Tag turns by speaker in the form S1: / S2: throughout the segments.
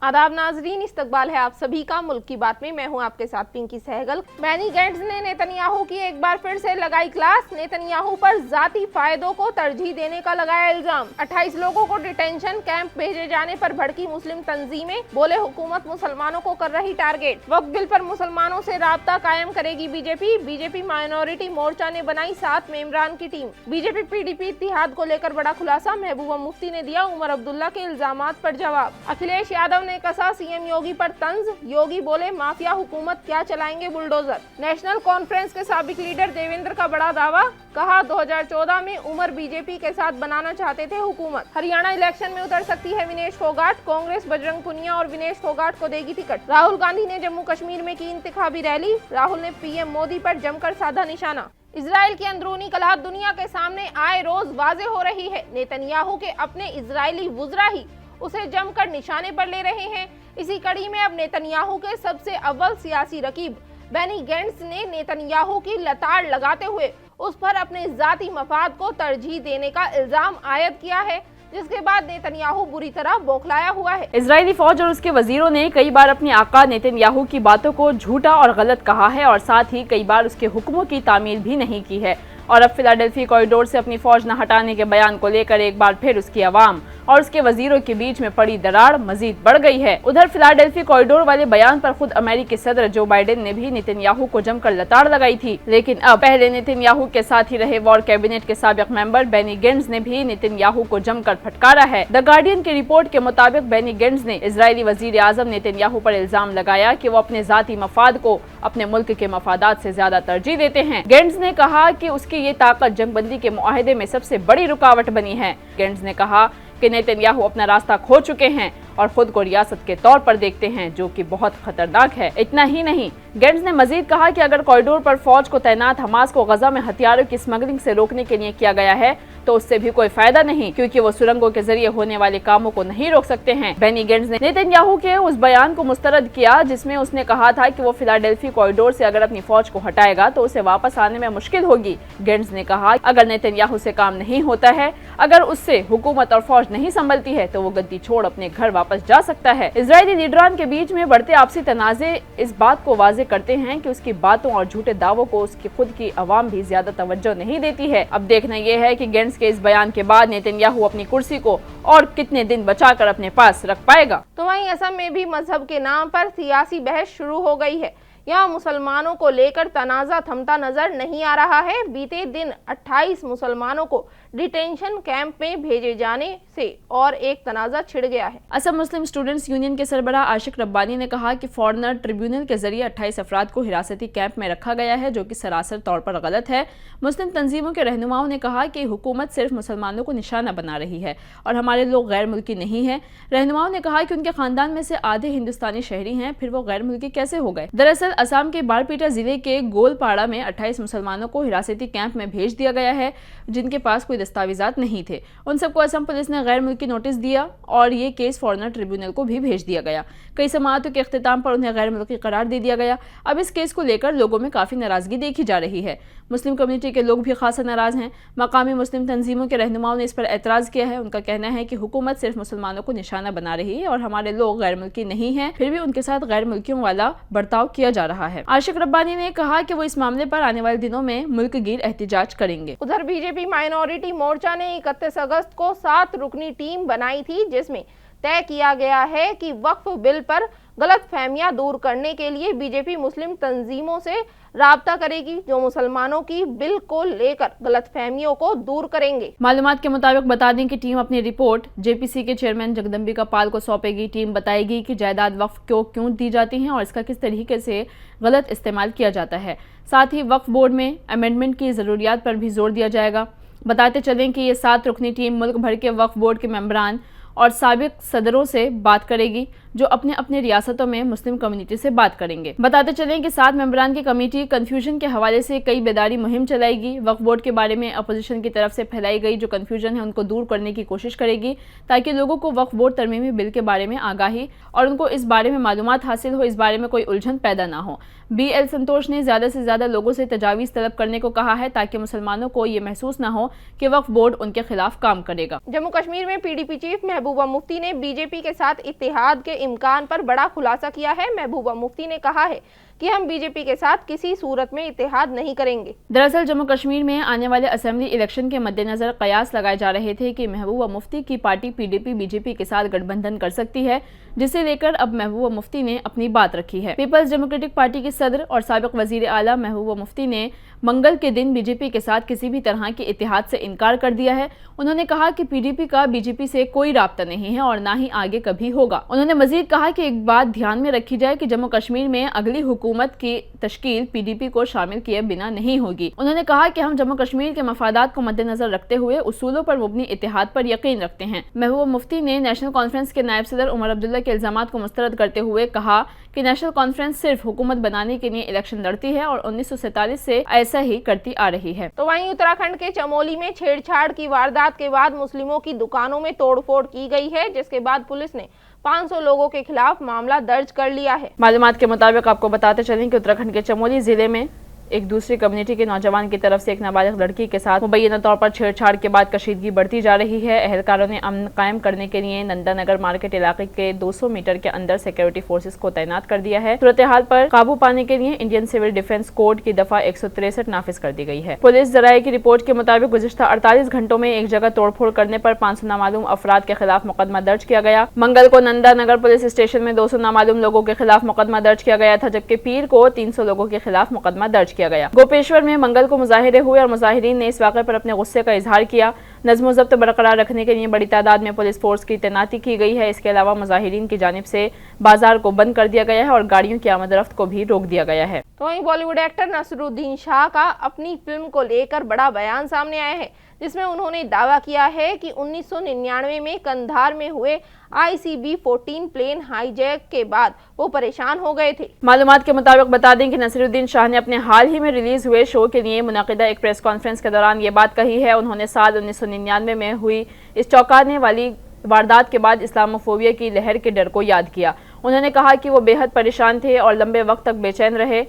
S1: आदाब नाजरीन, इस्तकबाल है आप सभी का मुल्क की बात में। मैं हूं आपके साथ पिंकी सहगल। बेनी गैंट्स ने नेतन्याहू की एक बार फिर से लगाई क्लास। नेतन्याहू पर जाती फायदों को तरजीह देने का लगाया इल्जाम। 28 लोगों को डिटेंशन कैंप भेजे जाने पर भड़की मुस्लिम तंजीमें। बोले हुकूमत मुसलमानों को कर रही टारगेट। वक्फ बिल पर मुसलमानों से राब्ता कायम करेगी बीजेपी। बीजेपी माइनॉरिटी मोर्चा ने बनाई 7 मेंबरान की टीम। बीजेपी पीडीपी इत्तिहाद को लेकर बड़ा खुलासा। महबूबा मुफ्ती ने दिया उमर अब्दुल्ला के इल्जामात पर जवाब। अखिलेश यादव ने कसा सीएम योगी पर तंज। योगी बोले माफिया हुकूमत क्या चलाएंगे बुलडोजर। नेशनल कॉन्फ्रेंस के साबिक लीडर देवेंद्र का बड़ा दावा। कहा 2014 में उमर बीजेपी के साथ बनाना चाहते थे हुकूमत। हरियाणा इलेक्शन में उतर सकती है विनेश फोगाट। कांग्रेस बजरंग पुनिया और विनेश फोगाट को देगी टिकट। राहुल गांधी ने जम्मू कश्मीर में की इंतखाबी रैली। राहुल ने पीएम मोदी पर जमकर साधा निशाना। इजराइल की अंदरूनी कलह दुनिया के सामने आए रोज वाजे हो रही है। नेतन्याहू के अपने इजरायली वुज़रा ही उसे जमकर निशाने पर ले रहे हैं। इसी कड़ी में अब नेतन्याहू के सबसे अव्वल सियासी रकीब बेनी गैंट्स ने नेतन्याहू की लताड़ लगाते हुए उस पर अपने जाती मफाद को तरजीह देने का इल्जाम आयद किया है, जिसके बाद नेतन्याहू बुरी तरह बौखलाया हुआ है।
S2: इजरायली फौज और उसके वजीरों ने कई बार अपने आका नेतन्याहू की बातों को झूठा और गलत कहा है और साथ ही कई बार उसके हुक्मों की तामील भी नहीं की है। और अब फिलाडेल्फी कॉरिडोर से अपनी फौज न हटाने के बयान को लेकर एक बार फिर उसकी आवाम और उसके वजीरों के बीच में पड़ी दरार मजीद बढ़ गई है। उधर फिलाडेल्फी कॉरिडोर वाले बयान पर खुद अमेरिकी सदर जो बाइडेन ने भी नेतन्याहू को जमकर लताड़ लगाई थी, लेकिन अब पहले नेतन्याहू के साथ ही रहे वॉर कैबिनेट के साबिक मेंबर बेनी गैंट्स ने भी नेतन्याहू को जमकर फटकारा है। द गार्डियन की रिपोर्ट के मुताबिक बेनी गैंट्स ने इजरायली वजीर आजम नेतन्याहू पर इल्जाम लगाया कि वो अपने जाती मफाद को अपने मुल्क के मफादात से ज्यादा तरजीह देते हैं। गैंट्स ने कहा कि उसकी ये ताकत जंगबंदी के मुआहदे में सबसे बड़ी रुकावट बनी है। गैंट्स ने कहा कि नेतन्याहू अपना रास्ता खो चुके हैं और खुद को रियासत के तौर पर देखते हैं, जो कि बहुत खतरनाक है। इतना ही नहीं, गैंट्स ने मजीद कहा कि अगर कॉरिडोर पर फौज को तैनात हमास को गजा में हथियारों की स्मगलिंग से रोकने के लिए किया गया है तो उससे भी कोई फायदा नहीं, क्योंकि वो सुरंगों के जरिए होने वाले कामों को नहीं रोक सकते हैं। बेनी गैंट्स ने नेतन्याहू के उस बयान को मुस्तरद किया जिसमें उसने कहा था कि वो फिलाडेल्फी कॉरिडोर से अगर अपनी फौज को हटाएगा तो उसे वापस आने में मुश्किल होगी। गैंट्स ने कहा अगर नेतन्याहू से काम नहीं होता है, अगर उससे हुकूमत और फौज नहीं संभलती है तो वो गद्दी छोड़ अपने घर वापस जा सकता है। इजरायली लीडरान के बीच में बढ़ते आपसी तनाज़े इस बात को वाजे करते हैं कि उसकी बातों और झूठे दावों को उसकी खुद की अवाम भी ज्यादा तवज्जो नहीं देती है। अब देखना यह है कि गैंट्स के इस बयान के बाद नेतन्याहू अपनी कुर्सी को और कितने दिन बचाकर अपने पास रख पाएगा।
S1: तो वहीं असम में भी मजहब के नाम पर सियासी बहस शुरू हो गई है। यहाँ मुसलमानों को लेकर तनाज़ा थमता नजर नहीं आ रहा है। बीते दिन 28 मुसलमानों को डिटेंशन कैंप में भेजे जाने से और एक तनाज़ा छिड़ गया है।
S2: असम मुस्लिम स्टूडेंट्स यूनियन के सरबराह आशिक रब्बानी ने कहा कि फॉरेनर ट्रिब्यूनल के जरिए 28 अफराद को हिरासती कैंप में रखा गया है, जो कि सरासर तौर पर गलत है। मुस्लिम तंजीमों के रहनुमाओं ने कहा कि हुकूमत सिर्फ मुसलमानों को निशाना बना रही है और हमारे लोग गैर मुल्की नहीं है। रहनुमाओं ने कहा कि उनके खानदान में से आधे हिंदुस्तानी शहरी हैं, फिर वो गैर मुल्की कैसे हो गए। दरअसल असम के बारपेटा जिले के गोलपाड़ा में 28 मुसलमानों को हिरासती कैंप में भेज दिया गया है, जिनके पास कोई दस्तावेजात नहीं थे। उन सबको असम पुलिस ने गैर मुल्की नोटिस दिया और ये केस फॉरेनर ट्रिब्यूनल को भी भेज दिया गया। कई समाअतों के इख्तिताम पर उन्हें गैर मुल्की करार दे दिया गया। अब इस केस को लेकर लोगों में काफी नाराजगी देखी जा रही है। मुस्लिम कम्युनिटी के लोग भी खासा नाराज हैं। मकामी मुस्लिम तंजीमों के रहनुमाओं ने इस पर एतराज किया है। उनका कहना है कि हुकूमत सिर्फ मुसलमानों को निशाना बना रही है और हमारे लोग गैर मुल्की नहीं है, फिर भी उनके साथ गैर मुल्कियों वाला बर्ताव किया जा रहा है। आशिक रब्बानी ने कहा कि वो इस मामले पर आने वाले दिनों में मुल्क गिर एहतिजाज करेंगे।
S1: उधर बीजेपी माइनॉरिटी मोर्चा ने 31 अगस्त को 7 रुकनी टीम बनाई थी, जिसमें तय किया गया है कि वक्फ बिल पर गलत फहमियां दूर करने के लिए बीजेपी मुस्लिम तंजीमों से राब्ता करेगी, जो मुसलमानों की बिल को लेकर गलत फहमियों को दूर करेंगे।
S2: मालूमात के मुताबिक बता दें कि टीम अपनी रिपोर्ट जेपीसी के चेयरमैन जगदम्बिका पाल को सौंपेगी। टीम बताएगी कि जायदाद वक्फ को क्यों दी जाती है और इसका किस तरीके से गलत इस्तेमाल किया जाता है। साथ ही वक्फ बोर्ड में अमेंडमेंट की जरूरियात पर भी जोर दिया जाएगा। बताते चलें कि ये 7 रुकनी टीम मुल्क भर के वक्फ बोर्ड के मेंबरान और साबिक सदरों से बात करेगी, जो अपने अपने रियासतों में मुस्लिम कम्युनिटी से बात करेंगे। बताते चलें कि 7 मेंबरान की कमेटी कंफ्यूजन के हवाले से कई बेदारी मुहिम चलाएगी। वक्फ बोर्ड के बारे में अपोजिशन की तरफ से फैलाई गई जो कंफ्यूजन है उनको दूर करने की कोशिश करेगी, ताकि लोगों को वक्फ बोर्ड तरमीमी बिल के बारे में आगाही और उनको इस बारे में मालूमात हासिल हो, इस बारे में कोई उलझन पैदा ना हो। BL संतोष ने ज्यादा से ज्यादा लोगों से तजावीज़ तलब करने को कहा है, ताकि मुसलमानों को ये महसूस ना हो कि वक्फ बोर्ड उनके खिलाफ काम करेगा।
S1: जम्मू कश्मीर में PDP चीफ महबूबा मुफ्ती ने बीजेपी के साथ इत्तेहाद के इम्कान पर बड़ा खुलासा किया है। महबूबा मुफ्ती ने कहा है कि हम बीजेपी के साथ किसी सूरत में इत्तेहाद नहीं करेंगे।
S2: दरअसल जम्मू कश्मीर में आने वाले असेंबली इलेक्शन के मद्देनजर कयास लगाए जा रहे थे कि महबूबा मुफ्ती की पार्टी पीडीपी बीजेपी के साथ गठबंधन कर सकती है, जिसे लेकर अब महबूबा मुफ्ती ने अपनी बात रखी है। पीपल्स डेमोक्रेटिक पार्टी के सदर और साबिक वजीर आला महबूबा मुफ्ती ने मंगल के दिन बीजेपी के साथ किसी भी तरह के इत्तेहाद से इनकार कर दिया है। उन्होंने कहा कि पीडीपी का बीजेपी से कोई राब्ता नहीं है और ना ही आगे कभी होगा। उन्होंने मजीद कहा कि एक बात ध्यान में रखी जाए कि जम्मू कश्मीर में अगली हुकूमत की तश्कील पीडीपी को शामिल किए बिना नहीं होगी। उन्होंने कहा कि हम जम्मू कश्मीर के मफादात को मद्देनजर रखते हुए उसूलों पर मुबनी इत्तेहाद पर यकीन रखते हैं। महबूबा मुफ्ती ने नेशनल कॉन्फ्रेंस के नायब सदर उमर अब्दुल्ला के इल्जामात को मुस्तरद करते हुए कहा कि नेशनल कॉन्फ्रेंस सिर्फ हुकूमत बनाने के लिए इलेक्शन लड़ती है और 1947 से ऐसा ही करती आ रही है।
S1: तो वहीं उत्तराखंड के चमोली में छेड़छाड़ की वारदात के बाद मुस्लिमों की दुकानों में तोड़फोड़ की गई है, जिसके बाद पुलिस ने 500 लोगों के खिलाफ मामला दर्ज कर लिया है।
S2: मालूमात के मुताबिक आपको बताते चलें कि उत्तराखंड के चमोली जिले में एक दूसरी कम्युनिटी के नौजवान की तरफ से एक नाबालिग लड़की के साथ मुबैना तौर पर छेड़छाड़ के बाद कशीदगी बढ़ती जा रही है। एहलकारों ने अमन कायम करने के लिए नंदानगर मार्केट इलाके के 200 मीटर के अंदर सिक्योरिटी फोर्सेस को तैनात कर दिया है। सूरत हाल पर काबू पाने के लिए इंडियन सिविल डिफेंस कोड की दफा 163 नाफिज कर दी गई है। पुलिस जराये की रिपोर्ट के मुताबिक गुज़िश्ता 48 घंटों में एक जगह तोड़फोड़ करने पर 500 नामालूम अफराद के खिलाफ मुकदमा दर्ज किया गया। मंगल को नंदानगर पुलिस स्टेशन में 200 नामालूम लोगों के खिलाफ मुकदमा दर्ज किया गया था, जबकि पीर को 300 लोगों के खिलाफ मुकदमा दर्ज किया गया। गोपेश्वर में मंगल को मुजाहिरे हुए और मुजाहिरीन ने इस वाक़े पर अपने गुस्से का इजहार किया। नज़्म ज़ब्त बरकरार रखने के लिए बड़ी तादाद में पुलिस फोर्स की तैनाती की गई है। इसके अलावा मुजाहिरीन की जानिब से बाजार को बंद कर दिया गया है और गाड़ियों की आमद-रफ्त को भी रोक दिया गया है।
S1: तो वहीं बॉलीवुड एक्टर नसरुद्दीन शाह का अपनी फिल्म को लेकर बड़ा बयान सामने आया है, जिसमें उन्होंने दावा किया है कि 1999 में कंधार में हुए ICB-14 प्लेन हाईजैक के बाद वो परेशान हो गए थे।
S2: मालूमात के मुताबिक बता दें कि नसरुद्दीन शाह ने अपने हाल ही में रिलीज हुए शो के लिए मुनाकिदा एक प्रेस कॉन्फ्रेंस के दौरान ये बात कही है। उन्होंने साल 1999 में हुई इस चौंकाने वाली वारदात के बाद इस्लामोफोबिया की लहर के डर को याद किया। उन्होंने कहा कि वो बेहद परेशान थे और लंबे वक्त तक बेचैन रहे।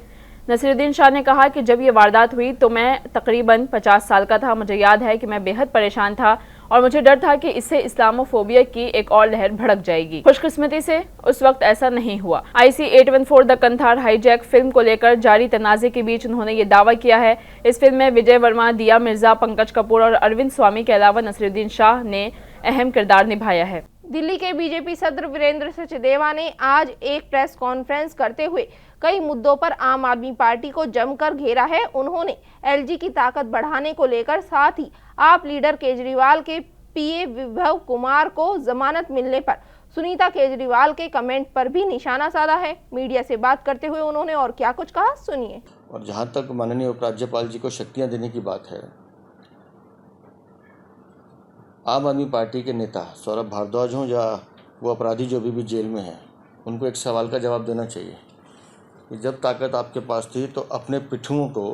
S2: नसीरुद्दीन शाह ने कहा कि जब ये वारदात हुई तो मैं तकरीबन 50 साल का था। मुझे याद है कि मैं बेहद परेशान था और मुझे डर था कि इससे इस्लामोफोबिया की एक और लहर भड़क जाएगी। खुशकिस्मती से उस वक्त ऐसा नहीं हुआ। IC-814 the Kandahar hijack film को लेकर जारी तनाज़े के बीच उन्होंने ये दावा किया है। इस फिल्म में विजय वर्मा, दिया मिर्जा, पंकज कपूर और अरविंद स्वामी के अलावा नसीरुद्दीन शाह ने अहम किरदार निभाया है।
S1: दिल्ली के बीजेपी सदर वीरेंद्र सचदेवा ने आज एक प्रेस कॉन्फ्रेंस करते हुए कई मुद्दों पर आम आदमी पार्टी को जमकर घेरा है। उन्होंने LG की ताकत बढ़ाने को लेकर, साथ ही आप लीडर केजरीवाल के PA विभव कुमार को जमानत मिलने पर सुनीता केजरीवाल के कमेंट पर भी निशाना साधा है। मीडिया से बात करते हुए उन्होंने और क्या कुछ कहा, सुनिए।
S3: और जहां तक माननीय उपराज्यपाल जी को शक्तियां देने की बात है, आम आदमी पार्टी के नेता सौरभ भारद्वाज हों या वो अपराधी जो अभी भी जेल में हैं, उनको एक सवाल का जवाब देना चाहिए कि जब ताकत आपके पास थी तो अपने पिट्ठुओं को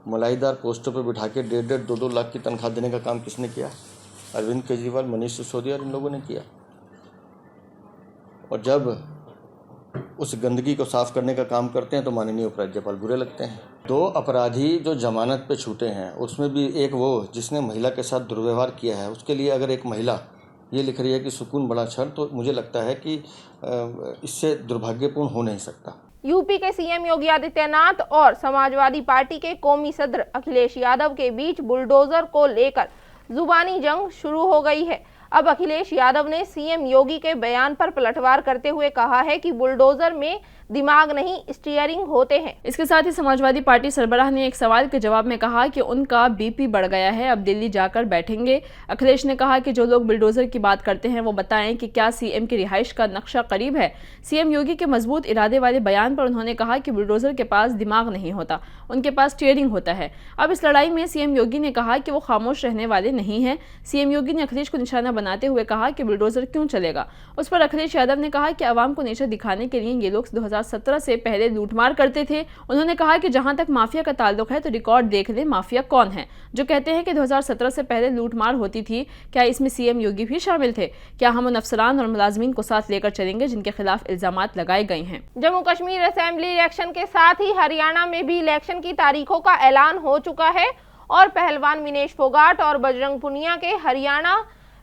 S3: मलाईदार पोस्टों पर बिठा के 1.5 2 लाख की तनख्वाह देने का काम किसने किया? अरविंद केजरीवाल, मनीष सिसोदिया और इन लोगों ने किया। और जब उस गंदगी को साफ करने का काम करते हैं तो माननीय उपराज्यपाल बुरे लगते हैं। 2 अपराधी जो जमानत पे छूटे हैं, उसमें भी एक वो जिसने महिला के साथ दुर्व्यवहार किया है, उसके लिए अगर एक महिला ये लिख रही है कि सुकून बड़ा क्षण, तो मुझे लगता है कि इससे दुर्भाग्यपूर्ण हो नहीं सकता।
S1: यूपी के CM योगी आदित्यनाथ और समाजवादी पार्टी के कौमी सदर अखिलेश यादव के बीच बुलडोजर को लेकर जुबानी जंग शुरू हो गई है। अब अखिलेश यादव ने CM योगी के बयान पर पलटवार करते हुए कहा है कि बुलडोजर में दिमाग नहीं, स्टीयरिंग होते हैं।
S2: इसके साथ ही समाजवादी पार्टी सरबराह ने एक सवाल के जवाब में कहा कि उनका BP बढ़ गया है, अब दिल्ली जाकर बैठेंगे। अखिलेश ने कहा कि जो लोग बुलडोजर की बात करते हैं वो बताएं कि क्या CM की रिहाइश का नक्शा करीब है। CM योगी के मजबूत इरादे वाले बयान पर उन्होंने कहा कि बुलडोजर के पास दिमाग नहीं होता, उनके पास स्टीयरिंग होता है। अब इस लड़ाई में CM योगी ने कहा कि वो खामोश रहने वाले नहीं हैं। CM योगी ने अखिलेश को निशाना बनाते हुए कहा कि बुलडोजर क्यों चलेगा। उस पर अखिलेश यादव ने कहा कि आवाम को नेचर दिखाने के लिए ये लोग 2017 से पहले लूटमार करते थे। उन्होंने कहा कि जहां तक माफिया का ताल्लुक है तो रिकॉर्ड देख ले, माफिया कौन है जो कहते हैं कि 2017 से पहले लूटमार होती थी। क्या इसमें CM योगी भी शामिल थे? क्या हम उन अफसरान और मुलाजमीन को साथ लेकर चलेंगे जिनके खिलाफ इल्जामात लगाए गए हैं?
S1: जम्मू कश्मीर असेंबली इलेक्शन के साथ ही हरियाणा में भी इलेक्शन की तारीखों का ऐलान हो चुका है और पहलवान विनेश फोगाट और बजरंग पुनिया के हरियाणा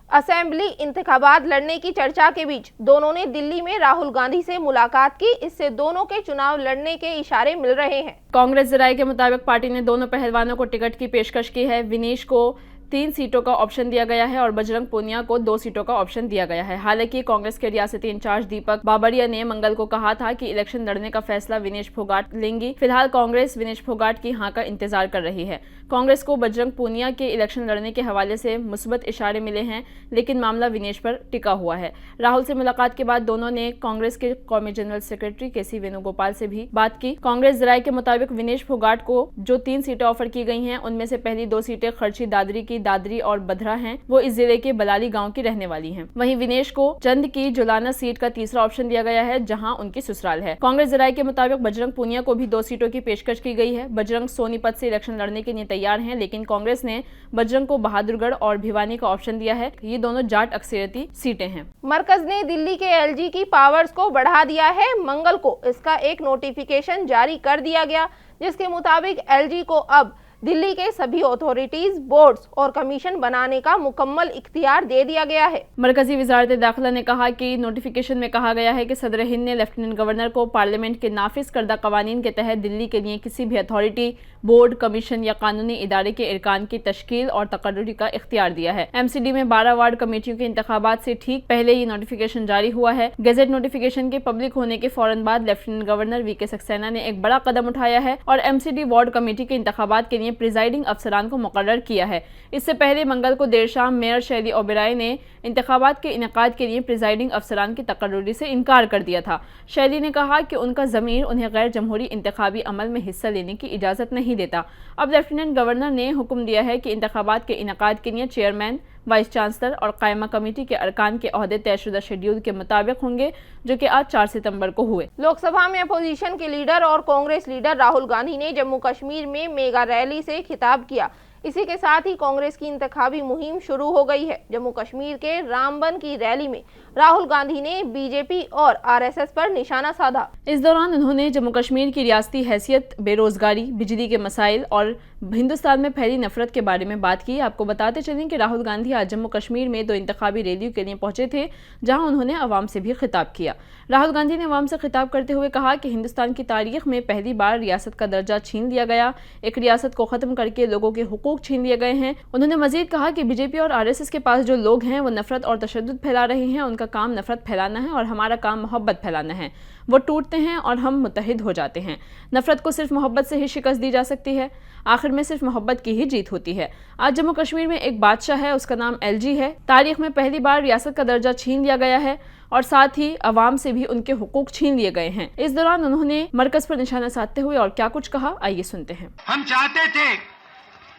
S1: असेंबली इंतखाबात लड़ने की चर्चा के बीच दोनों ने दिल्ली में राहुल गांधी से मुलाकात की। इससे दोनों के चुनाव लड़ने के इशारे मिल रहे हैं।
S2: कांग्रेस जराये के मुताबिक पार्टी ने दोनों पहलवानों को टिकट की पेशकश की है। विनेश को 3 सीटों का ऑप्शन दिया गया है और बजरंग पूनिया को 2 सीटों का ऑप्शन दिया गया है। हालांकि कांग्रेस के रियासती इंचार्ज दीपक बाबरिया ने मंगल को कहा था कि इलेक्शन लड़ने का फैसला विनेश फोगाट लेंगी। फिलहाल कांग्रेस विनेश फोगाट की हां का इंतजार कर रही है। कांग्रेस को बजरंग पूनिया के इलेक्शन लड़ने के हवाले से मुस्बत इशारे मिले हैं, लेकिन मामला विनेश पर टिका हुआ है। राहुल से मुलाकात के बाद दोनों ने कांग्रेस के कौमी जनरल सेक्रेटरी केसी वेणुगोपाल से भी बात की। कांग्रेस जराये के मुताबिक विनेश फोगाट को जो 3 सीटें ऑफर की गई हैं, उनमें से पहली 2 सीटें खर्ची दादरी की दादरी और बधरा हैं। वो इस जिले के बलाली गांव की रहने वाली हैं। वहीं विनेश को चंद की जुलाना सीट का तीसरा ऑप्शन दिया गया है, जहां उनकी ससुराल है। कांग्रेस जराये के मुताबिक बजरंग पूनिया को भी 2 सीटों की पेशकश की गई है। बजरंग सोनीपत से इलेक्शन लड़ने के लिए तैयार हैं, लेकिन कांग्रेस ने बजरंग को बहादुरगढ़ और भिवानी का ऑप्शन दिया है। ये दोनों जाट अक्सरियती सीटें हैं।
S1: मरकज ने दिल्ली के एलजी की पावर्स को बढ़ा दिया है। मंगल को इसका एक नोटिफिकेशन जारी कर दिया गया, जिसके मुताबिक एलजी को अब दिल्ली के सभी अथॉरिटीज, बोर्ड्स और कमीशन बनाने का मुकम्मल इख्तियार दे दिया गया है।
S2: मरकजी वजारत दाखिला ने कहा कि नोटिफिकेशन में कहा गया है कि सदर हिंद ने लेफ्टिनेंट गवर्नर को पार्लियामेंट के नाफिज करदा कवानीन के तहत दिल्ली के लिए किसी भी अथॉरिटी, बोर्ड, कमीशन या कानूनी इदारे के इरकान की तश्कील और तकर्रुरी का इख्तियार दिया है। एमसीडी में 12 वार्ड कमेटियों के इंतखाबात से ठीक पहले ये नोटिफिकेशन जारी हुआ है। गैजेट नोटिफिकेशन के पब्लिक होने के फौरन बाद लेफ्टिनेंट गवर्नर वीके सक्सेना ने एक बड़ा कदम उठाया है और एमसीडी वार्ड कमेटी के इंतखाबात के लिए प्रिजाइडिंग अफसरान को मुकर्रर किया है। इससे पहले मंगल को देर शाम मेयर शैली ओबेराय ने इंतखाबात के इनेकाद के लिए प्रिजाइडिंग अफसरान की तकर्रुरी से इनकार कर दिया था। शैली ने कहा कि उनका ज़मीर उन्हें गैर जमहूरी इंतखाबी अमल में हिस्सा लेने की इजाज़त नहीं देता। अब लेफ्टिनेंट गवर्नर ने हुक्म दिया है कि इंतखाबात के इनेकाद के लिए चेयरमैन, वाइस चांसलर और कायमा कमेटी के अरकान के ओहदे तयशुदा शेड्यूल के मुताबिक होंगे, जो कि आज 4 सितंबर को हुए।
S1: लोकसभा में अपोजिशन के लीडर और कांग्रेस लीडर राहुल गांधी ने जम्मू कश्मीर में मेगा रैली से खिताब किया। इसी के साथ ही कांग्रेस की इंतखाबी मुहिम शुरू हो गई है। जम्मू कश्मीर के रामबन की रैली में राहुल गांधी ने बीजेपी और आरएसएस पर निशाना साधा।
S2: इस दौरान उन्होंने जम्मू कश्मीर की रियासती हैसियत, बेरोजगारी, बिजली के मसाइल और हिंदुस्तान में फैली नफरत के बारे में बात की। आपको बताते चलें कि राहुल गांधी आज जम्मू कश्मीर में 2 इंतखाबी रैलियों के लिए पहुंचे थे, जहां उन्होंने अवाम से भी खिताब किया। राहुल गांधी ने अवाम से खिताब करते हुए कहा कि हिंदुस्तान की तारीख में पहली बार रियासत का दर्जा छीन लिया गया, एक रियासत को खत्म करके लोगों के हुकूक छीन लिए गए हैं। उन्होंने मजीद कहा कि बीजेपी और आरएसएस के पास जो लोग हैं वो नफरत और तशद्दुद फैला रहे हैं। उनका काम नफरत फैलाना है और हमारा काम मोहब्बत फैलाना है। वो टूटते हैं और हम मुत्तहिद हो जाते हैं। नफरत को सिर्फ मोहब्बत से ही शिकस्त दी जा सकती है। आखिर में सिर्फ मोहब्बत की ही जीत होती है। आज जम्मू कश्मीर में एक बादशाह है, उसका नाम एलजी है। तारीख में पहली बार रियासत का दर्जा छीन लिया गया है और साथ ही अवाम से भी उनके हुकूक छीन लिए गए हैं। इस दौरान उन्होंने मरकज पर निशाना साधते हुए और क्या कुछ कहा, आइए सुनते हैं।
S4: हम चाहते थे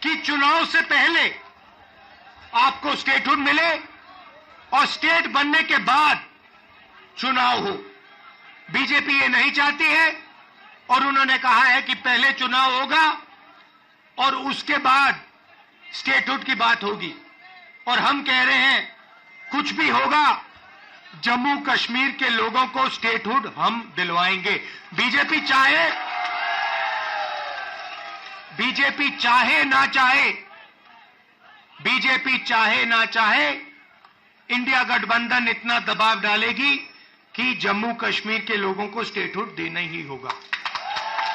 S4: कि चुनाव से पहले आपको स्टेटहुड मिले और स्टेट बनने के बाद चुनाव हो। बीजेपी ये नहीं चाहती है और उन्होंने कहा है कि पहले चुनाव होगा और उसके बाद स्टेटहुड की बात होगी। और हम कह रहे हैं कुछ भी होगा, जम्मू कश्मीर के लोगों को स्टेटहुड हम दिलवाएंगे। बीजेपी चाहे ना चाहे, इंडिया गठबंधन इतना दबाव डालेगी कि जम्मू कश्मीर के लोगों को स्टेटहुड देना ही होगा।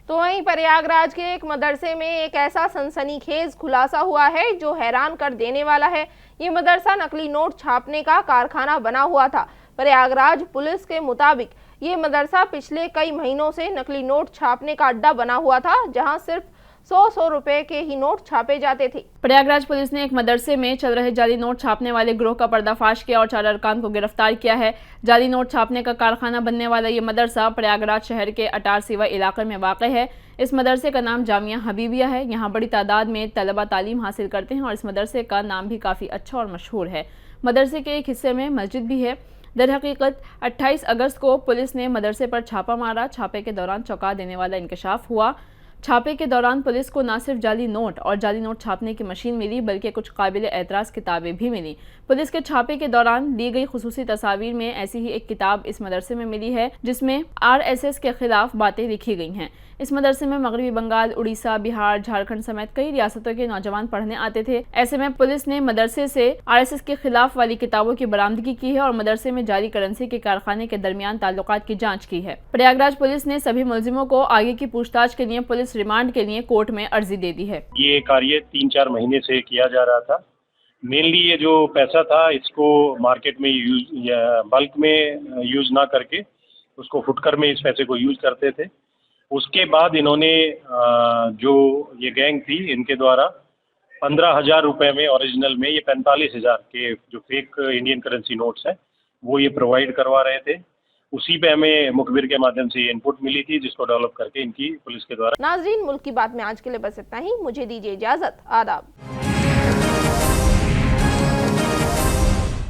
S1: तो वहीं प्रयागराज के एक मदरसे में एक ऐसा सनसनीखेज खुलासा हुआ है जो हैरान कर देने वाला है। ये मदरसा नकली नोट छापने का कारखाना बना हुआ था। प्रयागराज पुलिस के मुताबिक ये मदरसा पिछले कई महीनों से नकली नोट छापने का अड्डा बना हुआ था, जहां सिर्फ 100 रुपए के ही नोट छापे जाते थे।
S2: प्रयागराज पुलिस ने एक मदरसे में चल रहे जाली नोट छापने वाले गिरोह का पर्दाफाश किया और 4 अरकान को गिरफ्तार किया है। जाली नोट छापने का कारखाना बनने वाला ये मदरसा प्रयागराज शहर के अटार सिवा इलाके में वाक़ है। इस मदरसे का नाम जामिया हबीबिया है। यहाँ बड़ी तादाद में तलबा तालीम हासिल करते हैं और इस मदरसे का नाम भी काफ़ी अच्छा और मशहूर है। मदरसे के एक हिस्से में मस्जिद भी है। दरहकीकत 28 अगस्त को पुलिस ने मदरसे पर छापा मारा। छापे के दौरान चौंका देने वाला इंकशाफ हुआ। छापे के दौरान पुलिस को न सिर्फ जाली नोट और जाली नोट छापने की मशीन मिली बल्कि कुछ काबिल एतराज़ किताबें भी मिली। पुलिस के छापे के दौरान ली गई खुसूसी तस्वीर में ऐसी ही एक किताब इस मदरसे में मिली है जिसमें RSS के खिलाफ बातें लिखी गई हैं। इस मदरसे में मगरबी बंगाल, उड़ीसा, बिहार, झारखंड समेत कई रियासतों के नौजवान पढ़ने आते थे। ऐसे में पुलिस ने मदरसे से RSS के खिलाफ वाली किताबों की बरामदगी की है और मदरसे में जारी करेंसी के कारखाने के दरमियान ताल्लुकात की जांच की है। प्रयागराज पुलिस ने सभी मुलजिमों को आगे की पूछताछ के लिए पुलिस रिमांड के लिए कोर्ट में अर्जी दे दी है।
S5: ये कार्य 3-4 महीने से किया जा रहा था। मेनली ये जो पैसा था इसको मार्केट में बल्क में यूज ना करके उसको फुटकर में इस पैसे को यूज करते थे। उसके बाद इन्होंने जो ये गैंग थी इनके द्वारा 15,000 रुपए में ओरिजिनल में ये 45,000 के जो फेक इंडियन करेंसी नोट्स हैं वो ये प्रोवाइड करवा रहे थे। उसी पे हमें मुखबिर के माध्यम से ये इनपुट मिली थी जिसको डेवलप करके इनकी पुलिस के द्वारा।
S1: नाजरीन, मुल्क की बात में आज के लिए बस इतना ही। मुझे दीजिए इजाजत। आदाब।